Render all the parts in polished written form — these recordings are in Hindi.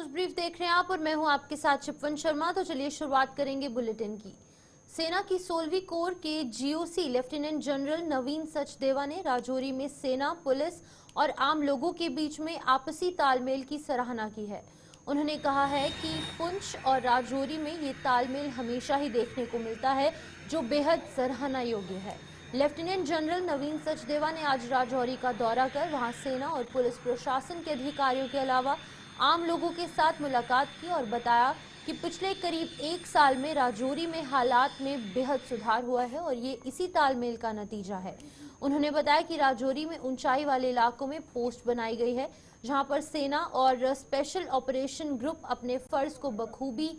न्यूज ब्रीफ देख रहे हैं आप और मैं हूं आपके साथ शिपवन शर्मा। तो चलिए शुरुआत करेंगे बुलेटिन की। सेना की 16वीं कोर के जीओसी लेफ्टिनेंट जनरल नवीन सचदेवा ने राजौरी में सेना, पुलिस और आम लोगों के बीच में आपसी तालमेल की सराहना की है। उन्होंने कहा है कि पुंछ और राजौरी में ये तालमेल हमेशा ही देखने को मिलता है, जो बेहद सराहना योग्य है। लेफ्टिनेंट जनरल नवीन सचदेवा ने आज राजौरी का दौरा कर वहां सेना और पुलिस प्रशासन के अधिकारियों के अलावा आम लोगों के साथ मुलाकात की और बताया कि पिछले करीब 1 साल में राजौरी में हालात में बेहद सुधार हुआ है और ये इसी तालमेल का नतीजा है। उन्होंने बताया कि राजौरी में ऊंचाई वाले इलाकों में पोस्ट बनाई गई है, जहां पर सेना और स्पेशल ऑपरेशन ग्रुप अपने फर्ज को बखूबी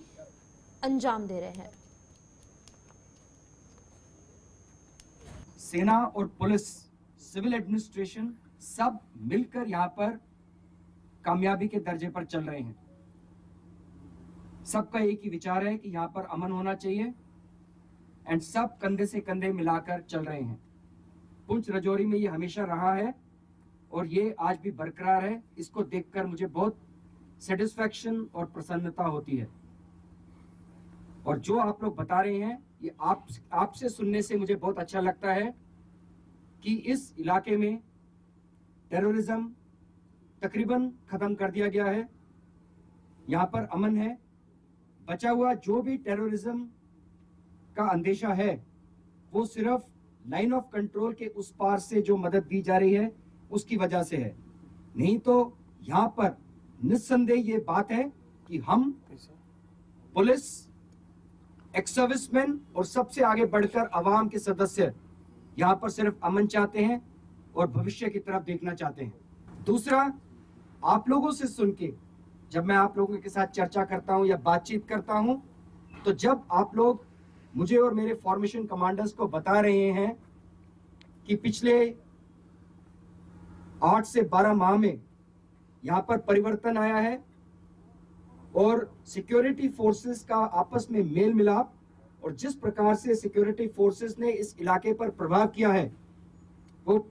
अंजाम दे रहे हैं। सेना और पुलिस, सिविल एडमिनिस्ट्रेशन सब मिलकर यहाँ पर कामयाबी के दर्जे पर चल रहे हैं। सबका एक ही विचार है कि यहाँ पर अमन होना चाहिए एंड सब कंधे से कंधे मिलाकर चल रहे हैं। पुंछ राजौरी में ये हमेशा रहा है और ये आज भी बरकरार है। इसको देखकर मुझे बहुत सेटिस्फैक्शन और प्रसन्नता होती है। और जो आप लोग बता रहे हैं ये आपसे सुनने से मुझे बहुत अच्छा लगता है कि इस इलाके में टेररिज्म तकरीबन खत्म कर दिया गया है। यहाँ पर अमन है। बचा हुआ जो भी टेररिज्म का अंदेशा है वो सिर्फ लाइन ऑफ कंट्रोल के उस पार से जो मदद दी जा रही है उसकी वजह से है। नहीं तो यहाँ पर निस्संदेह ये बात है कि हम पुलिस, एक्स सर्विसमैन और सबसे आगे बढ़कर अवाम के सदस्य यहाँ पर सिर्फ अमन चाहते हैं और भविष्य की तरफ देखना चाहते हैं। दूसरा, आप लोगों से सुन के जब मैं आप लोगों के साथ चर्चा करता हूं या बातचीत करता हूं, तो जब आप लोग मुझे और मेरे फॉर्मेशन कमांडर्स को बता रहे हैं कि पिछले 8 से 12 माह में यहां पर परिवर्तन आया है और सिक्योरिटी फोर्सेस का आपस में मेल मिलाप और जिस प्रकार से सिक्योरिटी फोर्सेस ने इस इलाके पर प्रभाव किया है वो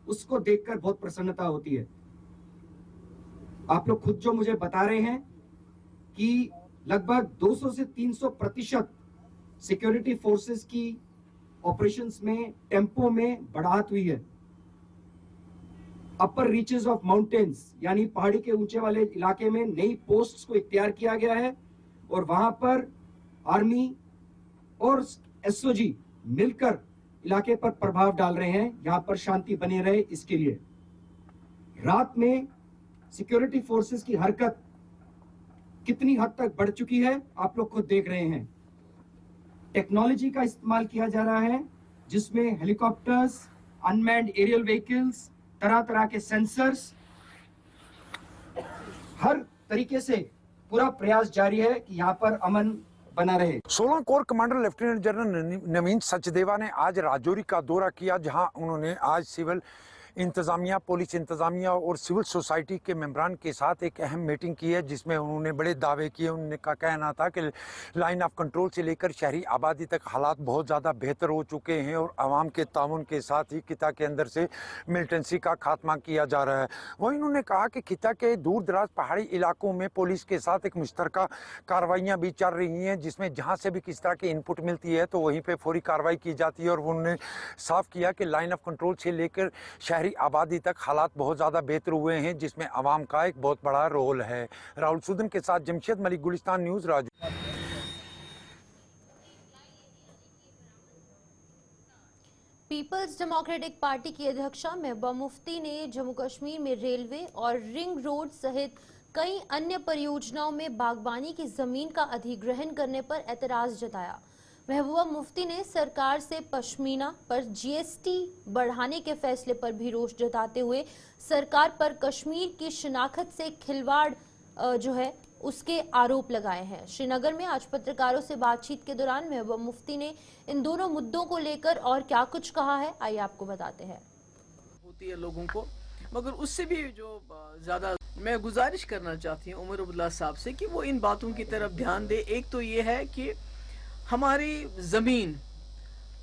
उसको देखकर बहुत प्रसन्नता होती है। आप लोग खुद जो मुझे बता रहे हैं कि लगभग 200 से 300% सिक्योरिटी फोर्सेस की ऑपरेशंस में, टेम्पो में बढ़ात हुई है। अपर रीचेस ऑफ माउंटेन्स यानी पहाड़ी के ऊंचे वाले इलाके में नई पोस्ट्स को इख्तियार किया गया है और वहां पर आर्मी और एसओजी मिलकर इलाके पर प्रभाव डाल रहे हैं, यहां पर शांति बनी रहे इसके लिए। रात में सिक्योरिटी फोर्सेस की हरकत कितनी हद तक बढ़ चुकी है आप लोग खुद देख रहे हैं। टेक्नोलॉजी का इस्तेमाल किया जा रहा है जिसमें हेलीकॉप्टर्स, अनमैन्ड एरियल व्हीकल्स, तरह तरह के सेंसर्स, हर तरीके से पूरा प्रयास जारी है कि यहाँ पर अमन बना रहे। 16 कोर कमांडर लेफ्टिनेंट जनरल नवीन सचदेवा ने आज राजौरी का दौरा किया, जहां उन्होंने आज सिविल इंतज़ामिया, पुलिस इंतज़ामिया और सिविल सोसाइटी के मेंबरान के साथ एक अहम मीटिंग की है, जिसमें उन्होंने बड़े दावे किए। उन्होंने का कहना था कि लाइन ऑफ कंट्रोल से लेकर शहरी आबादी तक हालात बहुत ज़्यादा बेहतर हो चुके हैं और आवाम के ताउन के साथ ही खिता के अंदर से मिलिटेंसी का खात्मा किया जा रहा है। वहीं उन्होंने कहा कि खिता के दूर दराज पहाड़ी इलाकों में पुलिस के साथ एक मुश्तरका कार्रवाइयाँ भी चल रही हैं, जिसमें जहाँ से भी किस तरह की इनपुट मिलती है तो वहीं पर फौरी कार्रवाई की जाती है। और उन्होंने साफ किया कि लाइन ऑफ कंट्रोल से लेकर शहरी आबादी तक हालात बहुत ज़्यादा बेहतर हुए हैं, जिसमें आवाम का एक बहुत बड़ा रोल है। राहुल सुदन के साथ Jamshed Malik, Gulistan news, Raju. Peoples Democratic Party की अध्यक्षा महबूबा मुफ्ती ने जम्मू कश्मीर में रेलवे और रिंग रोड सहित कई अन्य परियोजनाओं में बागबानी की जमीन का अधिग्रहण करने पर एतराज जताया। महबूबा मुफ्ती ने सरकार से पश्मीना पर जीएसटी बढ़ाने के फैसले पर भी रोष जताते हुए सरकार पर कश्मीर की शिनाख्त से खिलवाड़ जो है उसके आरोप लगाए हैं। श्रीनगर में आज पत्रकारों से बातचीत के दौरान महबूबा मुफ्ती ने इन दोनों मुद्दों को लेकर और क्या कुछ कहा है, आइए आपको बताते हैं। होती है लोगों को, मगर उससे भी जो ज्यादा मैं गुजारिश करना चाहती हूँ उमर अब्दुल्ला साहब से कि वो इन बातों की तरफ ध्यान दे। एक तो ये है कि हमारी ज़मीन,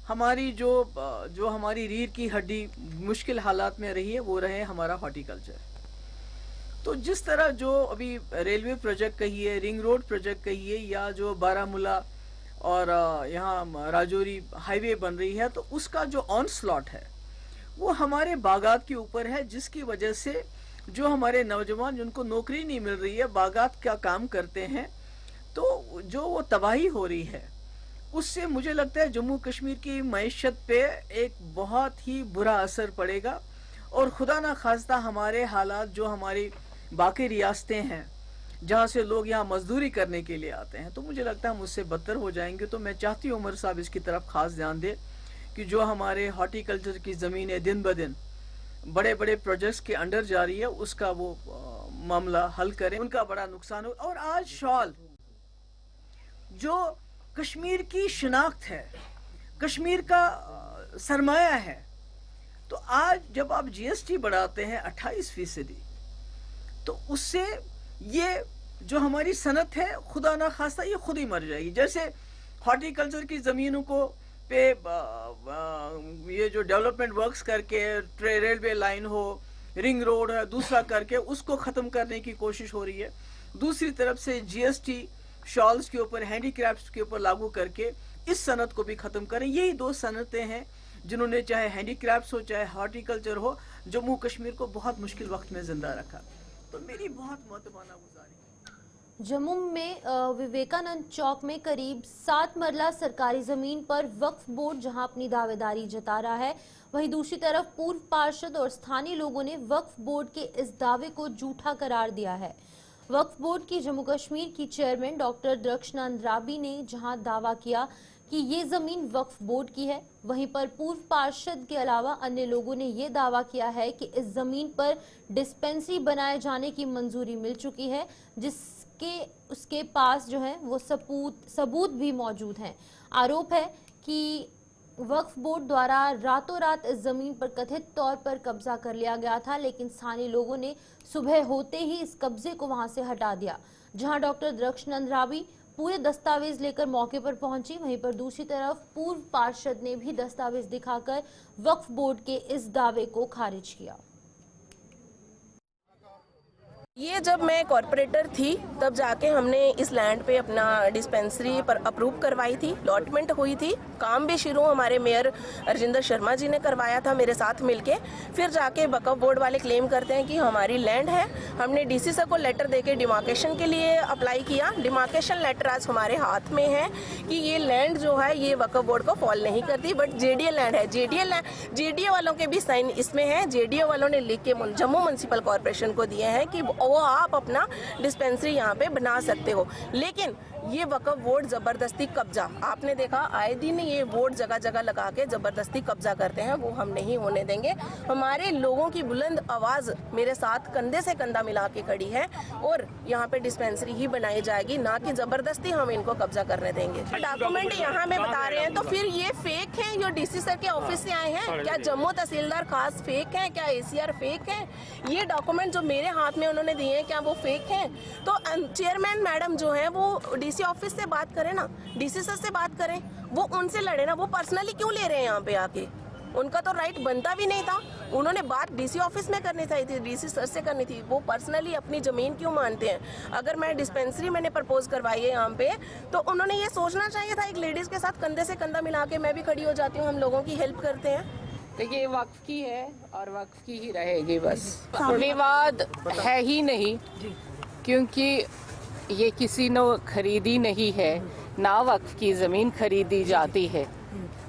हमारी जो हमारी रीढ़ की हड्डी मुश्किल हालात में रही है वो रहे हमारा हॉर्टिकल्चर। तो जिस तरह जो अभी रेलवे प्रोजेक्ट कहिए, रिंग रोड प्रोजेक्ट कहिए, या जो बारामूला और यहाँ राजौरी हाईवे बन रही है, तो उसका जो ऑन स्लॉट है वो हमारे बागात के ऊपर है, जिसकी वजह से जो हमारे नौजवान जिनको नौकरी नहीं मिल रही है, बागात का काम करते हैं, तो जो वो तबाही हो रही है, उससे मुझे लगता है जम्मू कश्मीर की मईशत पे एक बहुत ही बुरा असर पड़ेगा। और खुदा ना खास्ता हमारे हालात जो हमारी बाकी रियासतें हैं जहाँ से लोग यहाँ मजदूरी करने के लिए आते हैं, तो मुझे लगता है हम उससे बदतर हो जाएंगे। तो मैं चाहती हूँ उमर साहब इसकी तरफ खास ध्यान दे कि जो हमारे हॉर्टिकल्चर की ज़मीनें दिन ब दिन बड़े बड़े प्रोजेक्ट्स के अंडर जा रही है, उसका वो मामला हल करें। उनका बड़ा नुकसान हो। और आज शॉल जो कश्मीर की शिनाख्त है, कश्मीर का सरमाया है, तो आज जब आप जीएसटी बढ़ाते हैं 28%, तो उससे ये जो हमारी सनत है खुदा ना खास्ता ये खुद ही मर जाएगी। जैसे हॉर्टिकल्चर की ज़मीनों को पे ये जो डेवलपमेंट वर्क्स करके रेलवे लाइन हो, रिंग रोड है, दूसरा करके उसको ख़त्म करने की कोशिश हो रही है। दूसरी तरफ से जीएसटी शॉल्स के ऊपर, हैंडीक्राफ्ट्स के ऊपर लागू करके इस सनत को भी ख़त्म करें। यही दो सनतें हैं जिन्होंने चाहे हैंडीक्राफ्ट्स हो चाहे हॉर्टिकल्चर हो, जम्मू कश्मीर को बहुत मुश्किल वक्त में जिंदा रखा। तो मेरी बहुत महत्वपूर्ण गुजारिश। जम्मू में विवेकानंद चौक में करीब 7 मरला सरकारी जमीन पर वक्फ बोर्ड जहां अपनी दावेदारी जता रहा है, वहीं दूसरी तरफ पूर्व पार्षद और स्थानीय लोगों ने वक्फ बोर्ड के इस दावे को झूठा करार दिया है। वक्फ बोर्ड की जम्मू कश्मीर की चेयरमैन डॉक्टर दृक्षनंद राबी ने जहां दावा किया कि ये जमीन वक्फ बोर्ड की है, वहीं पर पूर्व पार्षद के अलावा अन्य लोगों ने ये दावा किया है कि इस जमीन पर डिस्पेंसरी बनाए जाने की मंजूरी मिल चुकी है, जिसके उसके पास जो है वो सबूत भी मौजूद हैं। आरोप है कि वक्फ बोर्ड द्वारा रातों रात इस जमीन पर कथित तौर पर कब्जा कर लिया गया था, लेकिन स्थानीय लोगों ने सुबह होते ही इस कब्जे को वहां से हटा दिया। जहां डॉक्टर दृक्षनंद राबी पूरे दस्तावेज लेकर मौके पर पहुंची, वहीं पर दूसरी तरफ पूर्व पार्षद ने भी दस्तावेज दिखाकर वक्फ बोर्ड के इस दावे को खारिज किया। ये जब मैं कॉरपोरेटर थी तब जाके हमने इस लैंड पे अपना डिस्पेंसरी पर अप्रूव करवाई थी, अलॉटमेंट हुई थी, काम भी शुरू हमारे मेयर राजेंद्र शर्मा जी ने करवाया था मेरे साथ मिलके। फिर जाके वक्फ बोर्ड वाले क्लेम करते हैं कि हमारी लैंड है। हमने डीसी सर को लेटर देके डिमार्केशन के लिए अप्लाई किया। डिमार्केशन लेटर आज हमारे हाथ में है कि ये लैंड जो है ये वक्फ बोर्ड को फॉल नहीं करती, बट जेडीए लैंड है। जेडीए वालों के भी साइन इसमें है। जेडीए वालों ने लिख के जम्मू म्युनिसिपल कॉर्पोरेशन को दिए हैं कि वो आप अपना डिस्पेंसरी यहाँ पे बना सकते हो, लेकिन ये वक्फ बोर्ड जबरदस्ती कब्जा, आपने देखा आए दिन ये बोर्ड जगह जगह लगा के जबरदस्ती कब्जा करते हैं, वो हम नहीं होने देंगे। हमारे लोगों की बुलंद आवाज मेरे साथ कंधे से कंधा मिला के खड़ी है और यहाँ पे डिस्पेंसरी ही बनाई जाएगी, ना कि जबरदस्ती हम इनको कब्जा करने देंगे। डॉक्यूमेंट यहाँ में बता रहे हैं, तो फिर ये फेक है जो डीसी सर के ऑफिस से आए हैं? क्या जम्मू तहसीलदार खास फेक है? क्या एसीआर फेक है? ये डॉक्यूमेंट जो मेरे हाथ में उन्होंने दिए हैं क्या वो फेक है? तो चेयरमैन मैडम जो है वो डीसी ऑफिस से बात करें ना, डीसी सर से बात करें, वो उनसे लड़े ना। वो पर्सनली क्यों ले रहे हैं यहाँ पे आके? उनका तो राइट बनता भी नहीं था। उन्होंने बात डीसी ऑफिस में करनी थी, डीसी सर से करनी थी। वो पर्सनली अपनी जमीन क्यों मानते हैं? अगर मैं डिस्पेंसरी मैंने प्रपोज करवाई है यहाँ पे, तो उन्होंने ये सोचना चाहिए था एक लेडीज के साथ कंधे से कंधा मिला के मैं भी खड़ी हो जाती हूँ, हम लोगों की हेल्प करते हैं। देखिए ये वक्फ की है और वक्फ की ही रहेगी, बस विवाद है ही नहीं, क्योंकि ये किसी ने खरीदी नहीं है, ना वक्फ की ज़मीन खरीदी जाती है।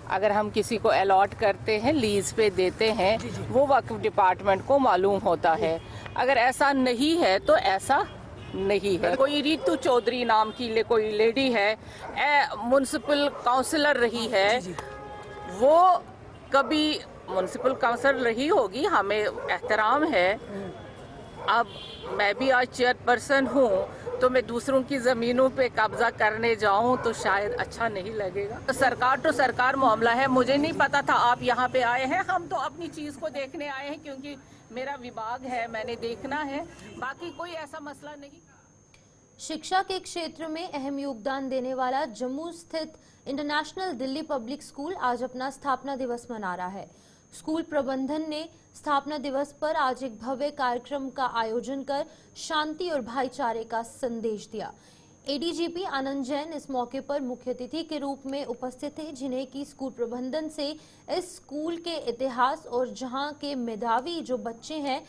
अगर हम किसी को अलॉट करते हैं, लीज पे देते हैं, वो वक्फ डिपार्टमेंट को मालूम होता है। अगर ऐसा नहीं है तो ऐसा नहीं है। कोई रीतू चौधरी नाम की कोई लेडी है, म्युनिसिपल काउंसिलर रही है, वो कभी म्युनिसिपल काउंसिलर रही होगी, हमें एहतराम है। अब मैं भी आज चेयरपर्सन हूँ, तो मैं दूसरों की ज़मीनों पे कब्जा करने जाऊँ तो शायद अच्छा नहीं लगेगा। तो सरकार मामला है, मुझे नहीं पता था आप यहाँ पे आए हैं। हम तो अपनी चीज़ को देखने आए हैं, क्योंकि मेरा विभाग है, मैंने देखना है, बाकी कोई ऐसा मसला नहीं। शिक्षा के क्षेत्र में अहम योगदान देने वाला जम्मू स्थित इंटरनेशनल दिल्ली पब्लिक स्कूल आज अपना स्थापना दिवस मना रहा है। स्कूल प्रबंधन ने स्थापना दिवस पर आज एक भव्य कार्यक्रम का आयोजन कर शांति और भाईचारे का संदेश दिया। एडीजीपी आनंद जैन इस मौके पर मुख्य अतिथि के रूप में उपस्थित थे, जिन्हें की स्कूल प्रबंधन से इस स्कूल के इतिहास और जहां के मेधावी जो बच्चे हैं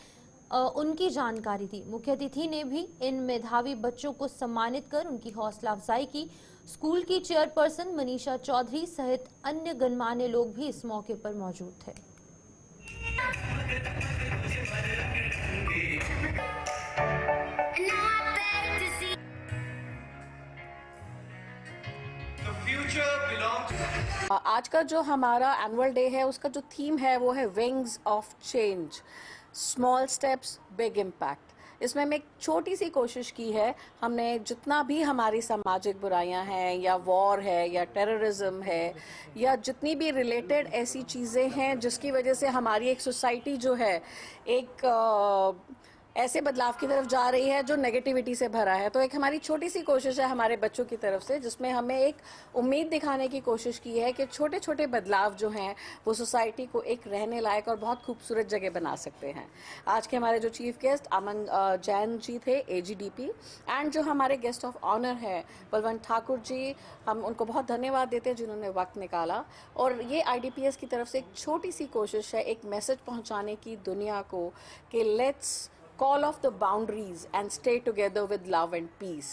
उनकी जानकारी दी। मुख्य अतिथि ने भी इन मेधावी बच्चों को सम्मानित कर उनकी हौसला अफजाई की। स्कूल की चेयरपर्सन मनीषा चौधरी सहित अन्य गणमान्य लोग भी इस मौके पर मौजूद थे। आज का जो हमारा एनुअल डे है उसका जो थीम है वो है wings of change, small steps big impact. इसमें हमने एक छोटी सी कोशिश की है। हमने जितना भी हमारी सामाजिक बुराइयां हैं या वॉर है या टेररिज्म है या जितनी भी रिलेटेड ऐसी चीज़ें हैं जिसकी वजह से हमारी एक सोसाइटी जो है एक ऐसे बदलाव की तरफ जा रही है जो नेगेटिविटी से भरा है, तो एक हमारी छोटी सी कोशिश है हमारे बच्चों की तरफ से, जिसमें हमें एक उम्मीद दिखाने की कोशिश की है कि छोटे छोटे बदलाव जो हैं वो सोसाइटी को एक रहने लायक और बहुत खूबसूरत जगह बना सकते हैं। आज के हमारे जो चीफ गेस्ट अमन जैन जी थे, एजीडीपी, एंड जो हमारे गेस्ट ऑफ ऑनर है बलवंत ठाकुर जी, हम उनको बहुत धन्यवाद देते हैं जिन्होंने वक्त निकाला। और ये आईडीपीएस की तरफ से एक छोटी सी कोशिश है एक मैसेज पहुँचाने की दुनिया को कि let's call off the boundaries and stay together with love and peace.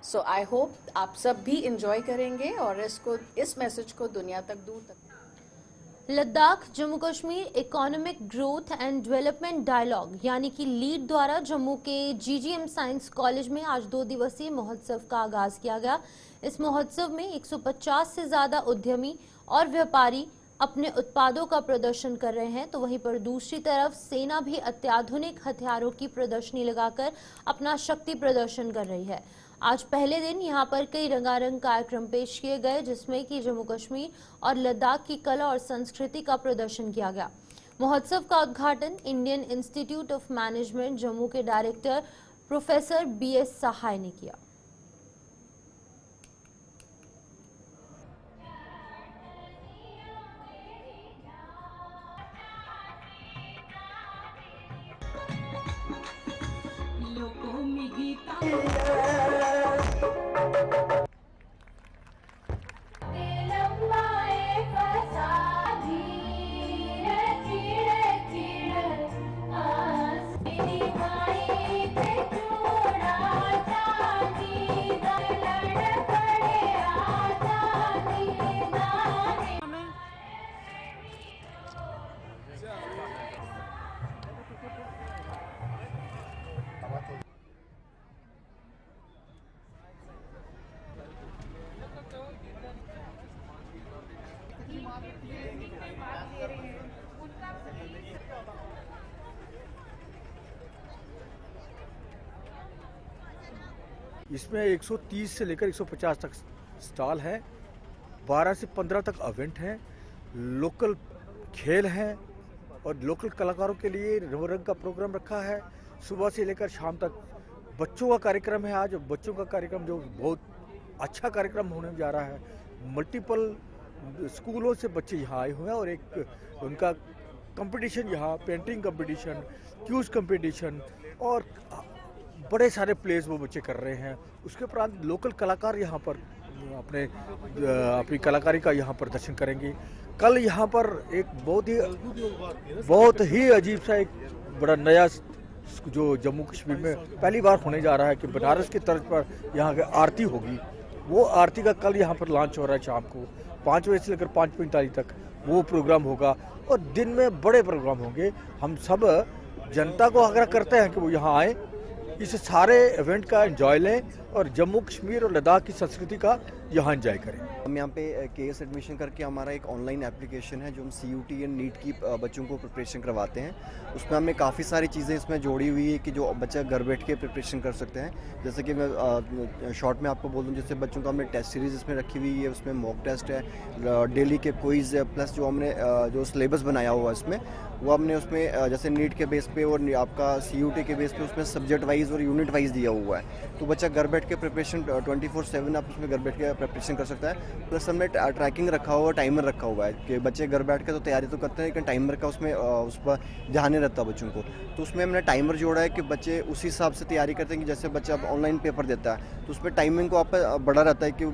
So I hope आप सब भी enjoy करेंगे और इस मैसेज को दुनिया तक दूर तक। Ladakh Jammu Kashmir economic growth and development dialogue यानी कि लीड द्वारा जम्मू के जीजीएम साइंस कॉलेज में आज 2 दिवसीय महोत्सव का आगाज किया गया। इस महोत्सव में 150 से ज्यादा उद्यमी और व्यापारी अपने उत्पादों का प्रदर्शन कर रहे हैं, तो वहीं पर दूसरी तरफ सेना भी अत्याधुनिक हथियारों की प्रदर्शनी लगाकर अपना शक्ति प्रदर्शन कर रही है। आज पहले दिन यहां पर कई रंगारंग कार्यक्रम पेश किए गए, जिसमें कि जम्मू कश्मीर और लद्दाख की कला और संस्कृति का प्रदर्शन किया गया। महोत्सव का उद्घाटन Indian institute of management Jammu के डायरेक्टर प्रोफेसर BS सहाय ने किया। इसमें 130 से लेकर 150 तक स्टॉल है, 12 से 15 तक इवेंट हैं, लोकल खेल हैं और लोकल कलाकारों के लिए रंग का प्रोग्राम रखा है। सुबह से लेकर शाम तक बच्चों का कार्यक्रम है। आज बच्चों का कार्यक्रम जो बहुत अच्छा कार्यक्रम होने जा रहा है। मल्टीपल स्कूलों से बच्चे यहाँ आए हुए हैं और एक उनका कंपटीशन यहाँ पेंटिंग कंपटीशन, क्यूज कंपटीशन और बड़े सारे प्लेस वो बच्चे कर रहे हैं। उसके उपरांत लोकल कलाकार यहाँ पर अपनी कलाकारी का यहाँ प्रदर्शन करेंगे। कल यहाँ पर एक बहुत ही अजीब सा एक बड़ा नया जो जम्मू कश्मीर में पहली बार होने जा रहा है कि बनारस की तर्ज पर यहाँ की आरती होगी। वो आरती का कल यहाँ पर लॉन्च हो रहा है। शाम को 5 बजे से लेकर 5:45 तक वो प्रोग्राम होगा और दिन में बड़े प्रोग्राम होंगे। हम सब जनता को आग्रह करते हैं कि वो यहाँ आए, इस सारे इवेंट का एंजॉय लें और जम्मू कश्मीर और लद्दाख की संस्कृति का यहाँ एंजॉय करें। हम यहाँ पे केएस एडमिशन करके हमारा एक ऑनलाइन एप्लीकेशन है जो हम CUT एंड नीट की बच्चों को प्रिपरेशन करवाते हैं। उसमें हमने काफ़ी सारी चीज़ें इसमें जोड़ी हुई है कि जो बच्चा घर बैठ के प्रिपरेशन कर सकते हैं। जैसे कि मैं शॉर्ट में आपको बोल दूँ, जैसे बच्चों का हमने टेस्ट सीरीज़ इसमें रखी हुई है, उसमें मॉक टेस्ट है, डेली के क्विज़ है, प्लस जो हमने जो सिलेबस बनाया हुआ है इसमें वो हमने उसमें जैसे नीट के बेस पे और आपका CUT के बेस पे उसमें सब्जेक्ट वाइज और यूनिट वाइज दिया हुआ है। तो बच्चा घर बैठ के प्रिपरेशन 24/7 आप उसमें घर बैठ के प्रिपरेशन कर सकता है। प्लस हमने ट्रैकिंग रखा हुआ, टाइमर रखा हुआ है कि बच्चे घर बैठ के तो तैयारी तो करते हैं, लेकिन टाइमर का उसमें उस पर ध्यान नहीं रहता बच्चों को। तो उसमें हमने टाइमर जोड़ा है कि बच्चे उसी हिसाब से तैयारी करते हैं कि जैसे बच्चा अब ऑनलाइन पेपर देता है तो उसमें टाइमिंग को आप बड़ा रहता है कि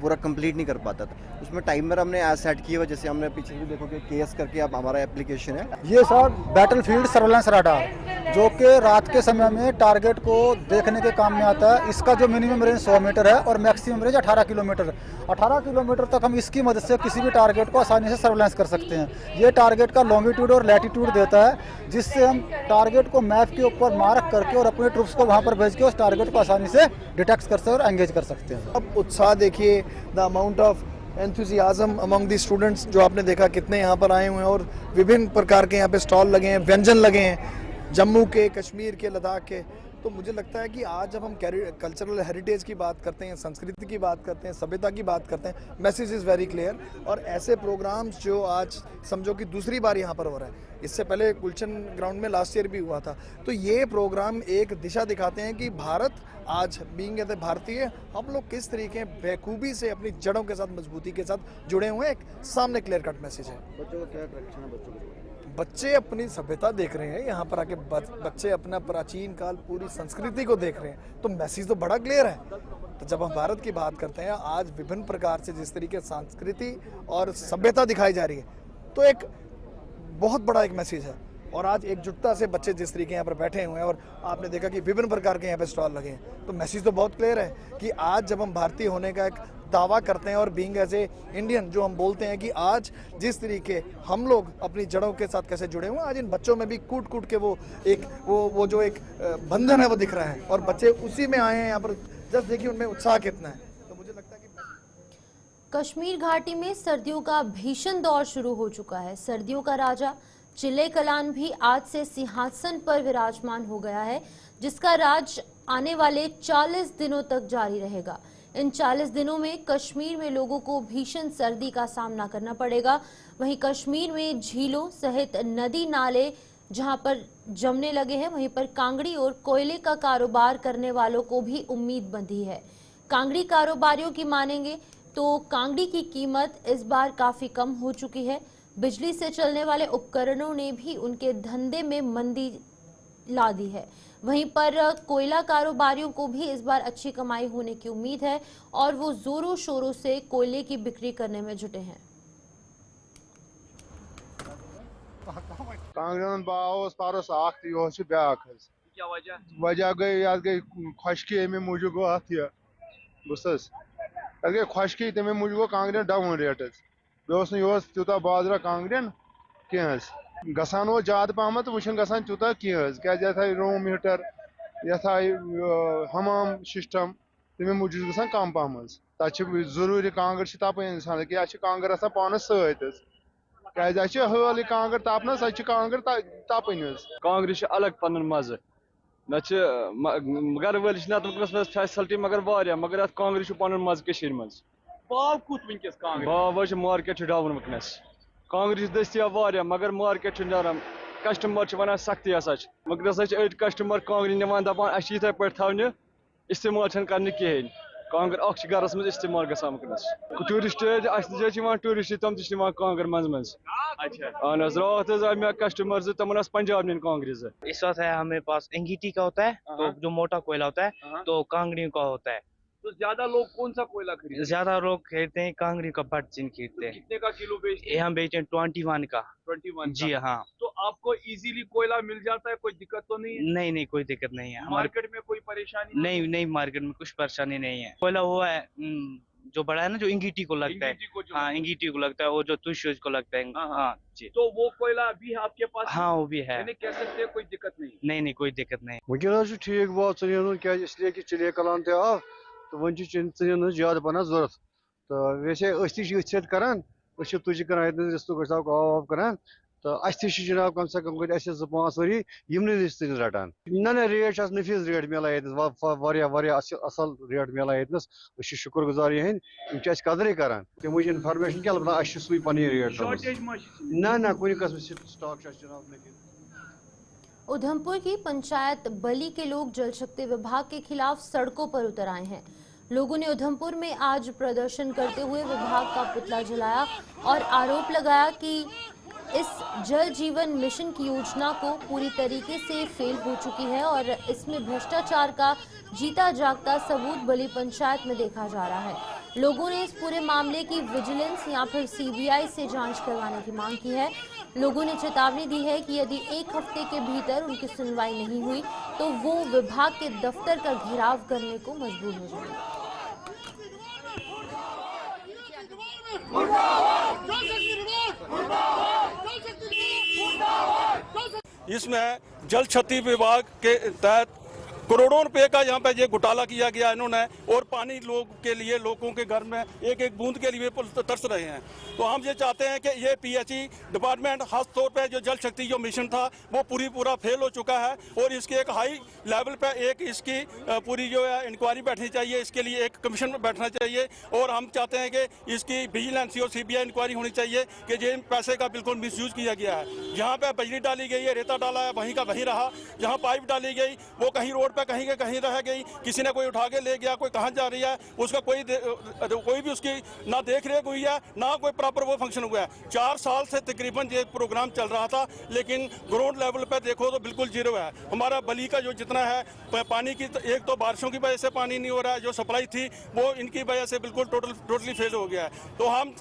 पूरा कंप्लीट नहीं कर पाता था। उसमें टाइमर हमने सेट किया हुआ, जैसे हमने पीछे भी देखो कि केएस करके आप हमारा एप्लीकेशन है। ये सर बैटलफील्ड सर्वेलेंस रडार जो कि रात के समय में टारगेट को देखने के काम में आता है। इसका जो मिनिमम रेंज 100 मीटर है और मैक्सिमम रेंज 18 किलोमीटर। 18 किलोमीटर तक हम इसकी मदद से किसी भी टारगेट को आसानी से सर्वेलेंस कर सकते हैं। ये टारगेट का लॉन्गिट्यूड और लैटिट्यूड देता है, जिससे हम टारगेट को मैप के ऊपर मार्क करके और अपने ट्रूप्स को वहाँ पर भेज के उस टारगेट को आसानी से डिटेक्ट कर सकते हैं और एंगेज कर सकते हैं। अब उत्साह देखिए, the amount of enthusiasm among the students जो आपने देखा कितने यहाँ पर आए हुए हैं और विभिन्न प्रकार के यहाँ पे स्टॉल लगे हैं, व्यंजन लगे हैं जम्मू के, कश्मीर के, लद्दाख के। तो मुझे लगता है कि आज जब हम कल्चरल हेरिटेज की बात करते हैं, संस्कृति की बात करते हैं, सभ्यता की बात करते हैं, मैसेज इज़ वेरी क्लियर। और ऐसे प्रोग्राम्स जो आज समझो कि दूसरी बार यहाँ पर हो रहा है, इससे पहले गुलशन ग्राउंड में लास्ट ईयर भी हुआ था। तो ये प्रोग्राम एक दिशा दिखाते हैं कि भारत आज बीइंग एज ए भारतीय हम लोग किस तरीके बेखूबी से अपनी जड़ों के साथ, मजबूती के साथ जुड़े हुए हैं। एक सामने क्लियर कट मैसेज है। बच्चों का क्या अट्रैक्शन है? बच्चों को बच्चे अपनी सभ्यता देख रहे हैं, यहाँ पर आके बच्चे अपना प्राचीन काल पूरी संस्कृति को देख रहे हैं, तो मैसेज तो बड़ा क्लियर है। तो जब हम भारत की बात करते हैं, आज विभिन्न प्रकार से जिस तरीके संस्कृति और सभ्यता दिखाई जा रही है, तो एक बहुत बड़ा एक मैसेज है। और आज एकजुटता से बच्चे जिस तरीके यहाँ पर बैठे हुए हैं और आपने देखा कि विभिन्न प्रकार के यहाँ पे स्टॉल लगे हैं, तो मैसेज तो बहुत क्लियर है कि आज जब हम भारतीय होने का एक दावा करते हैं और बीइंग एज ए इंडियन जो हम बोलते हैं कि आज जिस तरीके हम लोग अपनी जड़ों के साथ कैसे जुड़े हुए हैं, आज इन बच्चों में भी कूट कूट के वो जो एक बंधन है वो दिख रहा है और बच्चे उसी में आए हैं यहाँ पर। जस्ट देखिए उनमें उत्साह कितना है। तो मुझे लगता है कि कश्मीर घाटी में सर्दियों का भीषण दौर शुरू हो चुका है। सर्दियों का राजा चिले कलान भी आज से सिंहासन पर विराजमान हो गया है, जिसका राज आने वाले 40 दिनों तक जारी रहेगा। इन 40 दिनों में कश्मीर में लोगों को भीषण सर्दी का सामना करना पड़ेगा। वहीं कश्मीर में झीलों सहित नदी नाले जहां पर जमने लगे हैं, वहीं पर कांगड़ी और कोयले का कारोबार करने वालों को भी उम्मीद बंधी है। कांगड़ी कारोबारियों की मानेंगे तो कांगड़ी की कीमत इस बार काफी कम हो चुकी है। बिजली से चलने वाले उपकरणों ने भी उनके धंधे में मंदी ला दी है। वहीं पर कोयला कारोबारियों को भी इस बार अच्छी कमाई होने की उम्मीद है और वो जोरों शोरों से कोयले की बिक्री करने में जुटे हैं। कांगड़न बाव पारस क्या वजह गई खुशकी अमे मूजूब गो बस गई खुशकी तमे मूजूब गो कांगड़न डाउन रेट बे तूत बाजरा कांगड़न कह गसान ज्यादा पहम वो गसान तूत क्या रूम हीटर यथ हमाम सिस्टम तमे मूजूब गसान कम पहम तब जरूरी कांगड़ तप इंसान कि कांगड़ आसान पानस क्या हल कांगड़ तपन कांगड़ तपन कांगड़ अलग पन मज न गर वल नत फैसिलिटी मगर अत कांगड़ पन मज मज भाव कुत वनकस भाव मार्केट डाउन वनकस कांगड़ दस्तियाब मगर मार्केट नरम कस्टमर वन सख्ती मगर अड़ कस्टमर कांगड़ निवान दपान अ इथे पे थवने इस्तेमाल कर कहें कांगड़ गरस मज इस्तेमाल गसान वनकस टूरिस्ट टूरिस्ट तम कांगड़ मज मज अहन रात मे कस्टमर तमन पंजाब निन कांगड़ इस वक्त है हमें पास एंगीटी का होता है, तो जो मोटा कोयला होता है, तो कांगड़ी का होता है। तो ज्यादा लोग कौन सा कोयला खरीदते हैं? ज्यादा लोग खरीदते हैं कांगड़ी का बट चिन खरीदते हैं। कितने का किलो बेचते हैं? हम बेचते हैं 21 का। 21 जी हाँ। तो आपको इजीली कोयला मिल जाता है, कोई दिक्कत तो नहीं है? नहीं नहीं कोई दिक्कत नहीं है। मार्केट में कोई परेशानी नहीं? नहीं मार्केट में कुछ परेशानी नहीं है। कोयला हुआ है जो बड़ा है ना, जो इंगीटी को लगता है। हाँ इंगीटी को लगता है, और जो तुश को लगता है। हाँ जी। तो वो कोयला अभी आपके पास? हाँ वो भी है। कह सकते हैं कोई दिक्कत नहीं? नहीं कोई दिक्कत नहीं। वह ठीक बात क्या इसलिए कि चिले कलान ते आव तो वन चन ज्यादा पन जरूरत। तो वैसे अत करान तुझ कर गॉब करान, तो अस जनाब कम से कम 2-5 वरी यमन रटान ना रेट नफीस रेट मिलान असल रेट मिलान शुक्र गुजार यहन कदर करान तम इनफॉर्मेशन क्या अलबत्ता सुई पन रेट ना कुछ कस्म स्टॉक जनाब उधमपुर की पंचायत बली के लोग जल शक्ति विभाग के खिलाफ सड़कों पर उतर आए हैं। लोगों ने उधमपुर में आज प्रदर्शन करते हुए विभाग का पुतला जलाया और आरोप लगाया कि इस जल जीवन मिशन की योजना को पूरी तरीके से फेल हो चुकी है और इसमें भ्रष्टाचार का जीता जागता सबूत बली पंचायत में देखा जा रहा है। लोगों ने इस पूरे मामले की विजिलेंस या फिर सीबीआई से जांच करवाने की मांग की है। लोगों ने चेतावनी दी है कि यदि एक हफ्ते के भीतर उनकी सुनवाई नहीं हुई तो वो विभाग के दफ्तर का घेराव करने को मजबूर हो जाएंगे। इसमें जल शक्ति विभाग के तहत करोड़ों रुपए का यहाँ पे ये घोटाला किया गया इन्होंने, और पानी लोगों के घर में एक एक बूंद के लिए तरस रहे हैं। तो हम ये चाहते हैं कि ये पीएचई डिपार्टमेंट खास तौर पे जो जल शक्ति जो मिशन था वो पूरा फेल हो चुका है और इसके एक हाई लेवल पे एक इसकी पूरी जो है इंक्वायरी बैठनी चाहिए, इसके लिए एक कमीशन बैठना चाहिए। और हम चाहते हैं कि इसकी विजिलेंस और सीबीआई इंक्वायरी होनी चाहिए कि जिन पैसे का बिल्कुल मिसयूज किया गया है। जहाँ पे बिजली डाली गई है, रेता डाला है, वहीं का वहीं रहा। जहाँ पाइप डाली गई वो कहीं रोड पे कहीं के कहीं रह गई, किसी ने कोई उठा के ले गया, कोई कहाँ जा रही है उसका कोई भी उसकी ना देख रेख हुई है, ना कोई प्रॉपर वो फंक्शन हुआ है। 4 साल से तकरीबन ये प्रोग्राम चल रहा था, लेकिन ग्राउंड लेवल पे देखो तो बिल्कुल जीरो है। हमारा बली का जो जितना है पानी की, एक तो बारिशों की वजह से पानी नहीं हो रहा है, जो सप्लाई थी वो इनकी वजह से बिल्कुल टोटली फेल हो गया है। तो हम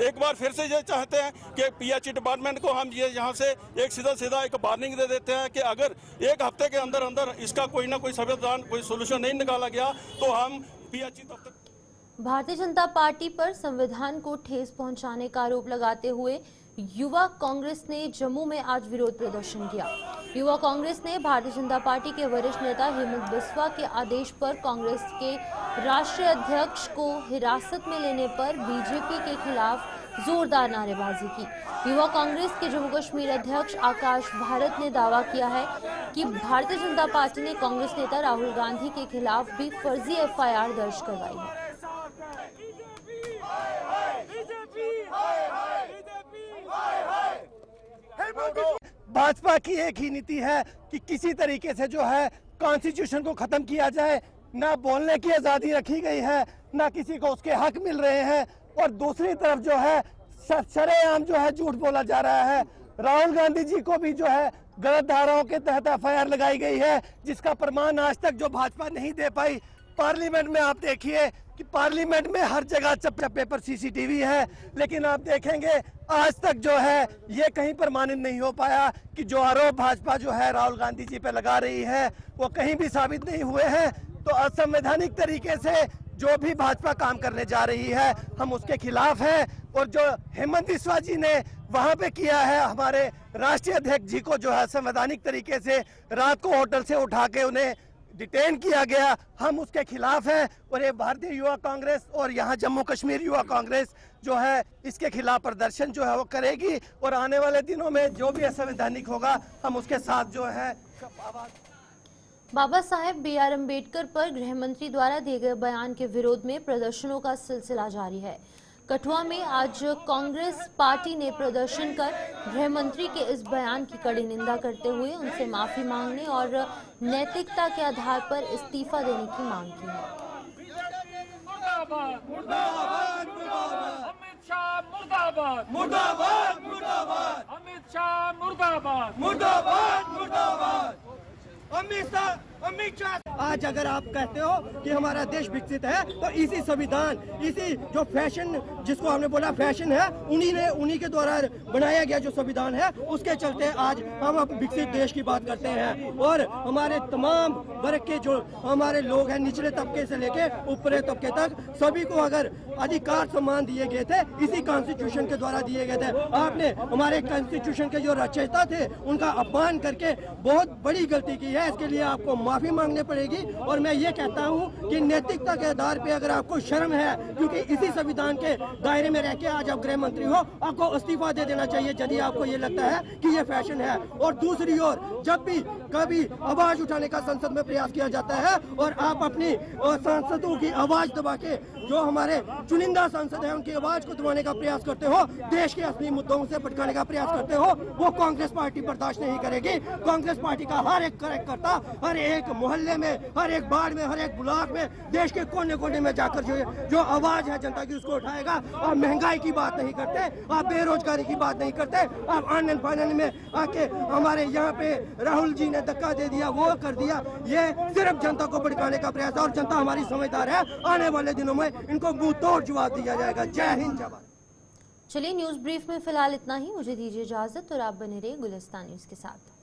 एक बार फिर से ये चाहते हैं कि पीएचई डिपार्टमेंट को हम ये यहाँ से एक सीधा एक वार्निंग दे देते हैं कि अगर एक हफ्ते के अंदर इसका कोई ना कोई समाधान, कोई सोल्यूशन नहीं निकाला गया तो हम पीएचई दफ्तर। भारतीय जनता पार्टी पर संविधान को ठेस पहुंचाने का आरोप लगाते हुए युवा कांग्रेस ने जम्मू में आज विरोध प्रदर्शन किया। युवा कांग्रेस ने भारतीय जनता पार्टी के वरिष्ठ नेता हेमंत बिस्वा के आदेश पर कांग्रेस के राष्ट्रीय अध्यक्ष को हिरासत में लेने पर बीजेपी के खिलाफ जोरदार नारेबाजी की। युवा कांग्रेस के जम्मू कश्मीर अध्यक्ष आकाश भारत ने दावा किया है कि भारतीय जनता पार्टी ने कांग्रेस नेता राहुल गांधी के खिलाफ भी फर्जी एफआईआर दर्ज करवाई है। भाजपा की एक ही नीति है कि किसी तरीके से जो है कॉन्स्टिट्यूशन को खत्म किया जाए। ना बोलने की आजादी रखी गई है, ना किसी को उसके हक मिल रहे हैं, और दूसरी तरफ जो है शरेआम जो है झूठ बोला जा रहा है। राहुल गांधी जी को भी जो है गलत धाराओं के तहत एफआईआर लगाई गई है, जिसका प्रमाण आज तक जो भाजपा नहीं दे पाई। पार्लियामेंट में आप देखिए कि पार्लियामेंट में हर जगह चप्पे पर सीसीटीवी है, लेकिन आप देखेंगे आज तक जो है ये कहीं प्रमाणित नहीं हो पाया कि जो आरोप भाजपा जो है राहुल गांधी जी पे लगा रही है वो कहीं भी साबित नहीं हुए हैं। तो असंवैधानिक तरीके से जो भी भाजपा काम करने जा रही है हम उसके खिलाफ हैं। और जो हेमंत बिस्वा जी ने वहां पे किया है, हमारे राष्ट्रीय अध्यक्ष जी को जो है संवैधानिक तरीके से रात को होटल से उठा के उन्हें डिटेन किया गया, हम उसके खिलाफ हैं। और ये भारतीय युवा कांग्रेस और यहाँ जम्मू कश्मीर युवा कांग्रेस जो है इसके खिलाफ प्रदर्शन जो है वो करेगी, और आने वाले दिनों में जो भी असंवैधानिक होगा हम उसके साथ जो है। बाबा साहेब बी.आर. अम्बेडकर पर गृह मंत्री द्वारा दिए गए बयान के विरोध में प्रदर्शनों का सिलसिला जारी है। कठुआ में आज कांग्रेस पार्टी ने प्रदर्शन कर गृह मंत्री के इस बयान की कड़ी निंदा करते हुए उनसे माफी मांगने और नैतिकता के आधार पर इस्तीफा देने की मांग की है। अमित शाह मुर्दाबाद, मुर्दाबाद, मुर्दाबाद। अमित शाह मुर्दाबाद, मुर्दाबाद, मुर्दाबाद। अमित शाह आज अगर आप कहते हो कि हमारा देश विकसित है तो इसी संविधान, इसी जो फैशन जिसको हमने बोला फैशन है, उन्हीं के द्वारा बनाया गया जो संविधान है उसके चलते आज हम विकसित देश की बात करते हैं। और हमारे तमाम वर्ग के जो हमारे लोग हैं, निचले तबके से लेके ऊपरी तबके तक, सभी को अगर अधिकार सम्मान दिए गए थे इसी कॉन्स्टिट्यूशन के द्वारा दिए गए थे। आपने हमारे कॉन्स्टिट्यूशन के जो रचयिता थे उनका अपमान करके बहुत बड़ी गलती की है। इसके लिए आपको माफी मांगनी पड़ेगी। करेगी। और मैं ये कहता हूँ कि नैतिकता के आधार पे अगर आपको शर्म है, क्योंकि इसी संविधान के दायरे में रह के आज आप गृह मंत्री हो, आपको इस्तीफा दे देना चाहिए यदि आपको ये लगता है कि ये फैशन है। और दूसरी ओर जब भी कभी आवाज उठाने का संसद में प्रयास किया जाता है और आप अपनी सांसदों की आवाज दबा के, जो हमारे चुनिंदा सांसद हैं उनकी आवाज को दबाने का प्रयास करते हो, देश के असली मुद्दों से भटकाने का प्रयास करते हो, वो कांग्रेस पार्टी बर्दाश्त नहीं करेगी। कांग्रेस पार्टी का हर एक कार्यकर्ता हर एक मोहल्ले में, हर एक वार्ड में, हर एक ब्लॉक में, देश के कोने कोने में जाकर जो आवाज है जनता की उसको उठाएगा। आप महंगाई की बात नहीं करते, आप बेरोजगारी की बात नहीं करते, आप ऑनलाइन फाइनेंस में आके हमारे यहाँ पे राहुल जी ने धक्का दे दिया, वो कर दिया। ये सिर्फ जनता को भड़काने का प्रयास है और जनता हमारी समझदार है। आने वाले दिनों में इनको मुंह तोड़ जवाब दिया जाएगा। जय हिंद, जय भारत। चलिए न्यूज ब्रीफ में फिलहाल इतना ही, मुझे दीजिए इजाजत और आप बने रहिए गुलिस्तान न्यूज के साथ।